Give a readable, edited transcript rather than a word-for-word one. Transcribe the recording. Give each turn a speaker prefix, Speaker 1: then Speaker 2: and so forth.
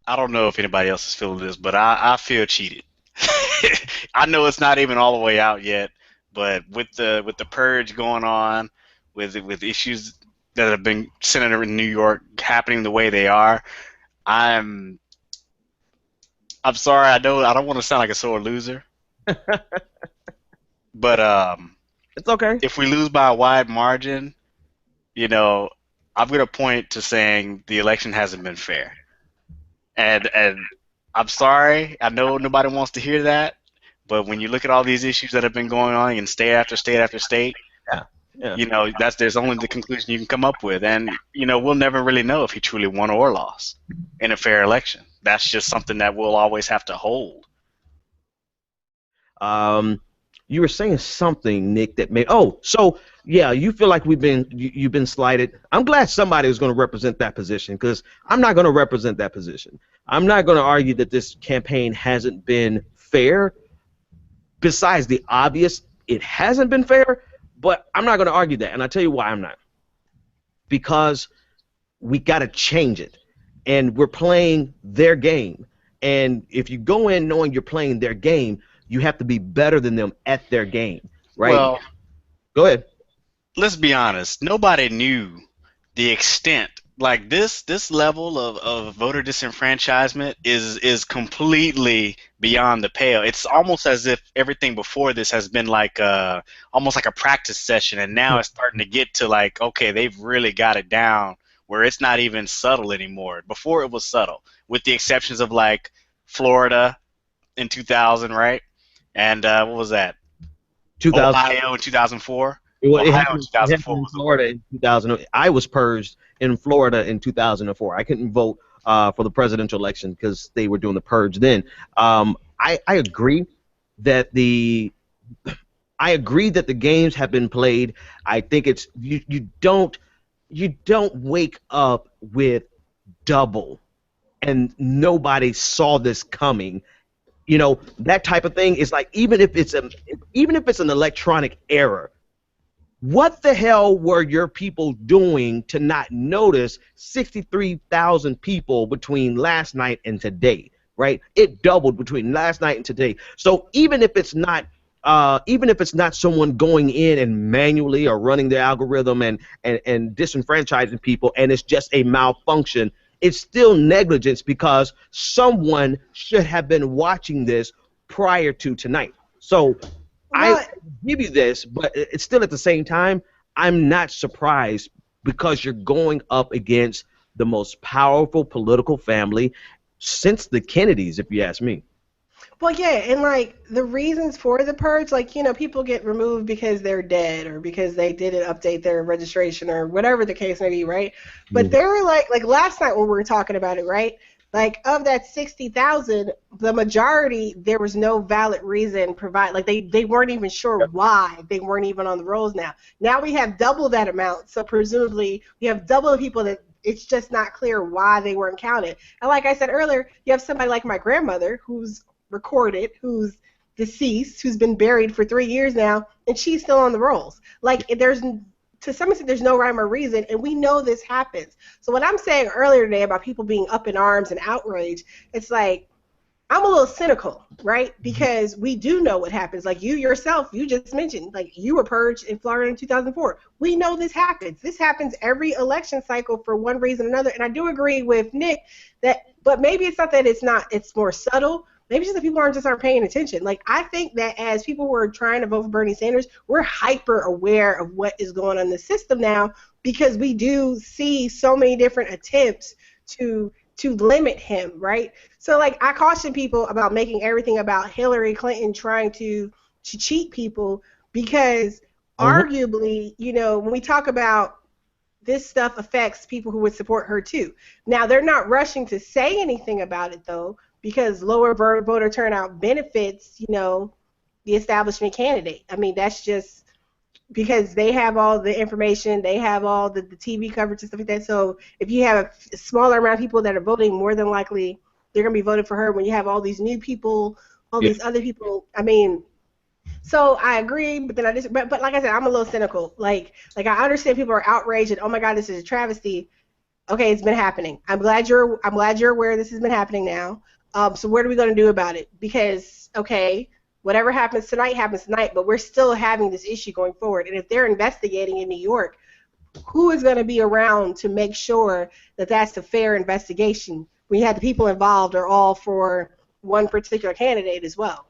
Speaker 1: I don't know if anybody else is feeling this, but I feel cheated. I know it's not even all the way out yet, but with the purge going on, with issues that have been centered in New York happening the way they are, I'm I'm sorry. I don't want to sound like a sore loser, but
Speaker 2: It's okay.
Speaker 1: if we lose by a wide margin, you know, I'm gonna point to saying the election hasn't been fair. And I'm sorry. I know nobody wants to hear that, but when you look at all these issues that have been going on in state after state after state,
Speaker 2: Yeah, yeah.
Speaker 1: there's only the conclusion you can come up with, and we'll never really know if he truly won or lost in a fair election. That's just something that we'll always have to hold.
Speaker 2: Um, you were saying something, Nick, that made. Oh, so yeah, you feel like you've been slighted. I'm glad somebody is going to represent that position because I'm not going to represent that position. I'm not going to argue that this campaign hasn't been fair. Besides the obvious, it hasn't been fair. But I'm not going to argue that, and I'll tell you why I'm not. Because we got to change it, and we're playing their game. And if you go in knowing you're playing their game, you have to be better than them at their game, right?
Speaker 1: Well,
Speaker 2: Go ahead.
Speaker 1: let's be honest. Nobody knew the extent. Like this level of voter disenfranchisement is completely beyond the pale. It's almost as if everything before this has been like almost like a practice session, and now it's starting to get to like, okay, they've really got it down where it's not even subtle anymore. Before it was subtle, with the exceptions of like Florida in 2000, right? And what was that?
Speaker 2: 2000.
Speaker 1: Ohio in 2004.
Speaker 2: It
Speaker 1: Ohio in
Speaker 2: happened. It
Speaker 1: 2004
Speaker 2: happened in
Speaker 1: was the worst.
Speaker 2: Florida in 2000. I was purged in Florida in 2004. I couldn't vote for the presidential election because they were doing the purge then. I agree that the games have been played. I think it's you don't wake up with double and nobody saw this coming. That type of thing is like even if it's an electronic error, what the hell were your people doing to not notice 63,000 people between last night and today, right? It doubled between last night and today. So even if it's not someone going in and manually or running the algorithm and disenfranchising people, and it's just a malfunction, it's still negligence because someone should have been watching this prior to tonight. So I
Speaker 3: Well,
Speaker 2: give you this, but it's still at the same time, I'm not surprised because you're going up against the most powerful political family since the Kennedys, if you ask me.
Speaker 3: well, yeah, and like the reasons for the purge, like people get removed because they're dead or because they didn't update their registration or whatever the case may be, right? But
Speaker 2: Mhm.
Speaker 3: there were like last night when we were talking about it, right? Like of that 60,000, the majority there was no valid reason provide. Like they weren't even sure why they weren't even on the rolls now. Now we have double that amount, so presumably we have double the people that it's just not clear why they weren't counted. And like I said earlier, you have somebody like my grandmother who's recorded, who's deceased, who's been buried for 3 years now, and she's still on the rolls. Like there's to some extent there's no rhyme or reason, and we know this happens. So what I'm saying earlier today about people being up in arms and outraged, it's like I'm a little cynical, right? Because we do know what happens. Like you yourself, you just mentioned, like you were purged in Florida in 2004. We know this happens. This happens every election cycle for one reason or another. And I do agree with Nick that, but maybe it's not that it's not, it's more subtle. Maybe it's just that people aren't paying attention. Like I think that as people who are trying to vote for Bernie Sanders, we're hyper aware of what is going on in the system now because we do see so many different attempts to limit him, right? So like I caution people about making everything about Hillary Clinton trying to cheat people because
Speaker 2: Mhm.
Speaker 3: arguably, when we talk about this stuff affects people who would support her too. Now they're not rushing to say anything about it though because lower voter turnout benefits, the establishment candidate. I mean, that's just because they have all the information, they have all the TV coverage and stuff like that. So if you have a smaller amount of people that are voting, more than likely they're going to be voting for her. When you have all these new people, all
Speaker 2: Yeah.
Speaker 3: these other people, I mean, so I agree, but then but like I said, I'm a little cynical. Like I understand people are outraged and oh my God, this is a travesty. Okay, it's been happening. I'm glad you're aware this has been happening now. So what are we going to do about it? Because okay, whatever happens tonight, but we're still having this issue going forward. And if they're investigating in New York, who is going to be around to make sure that that's a fair investigation? We had the people involved are all for one particular candidate as well.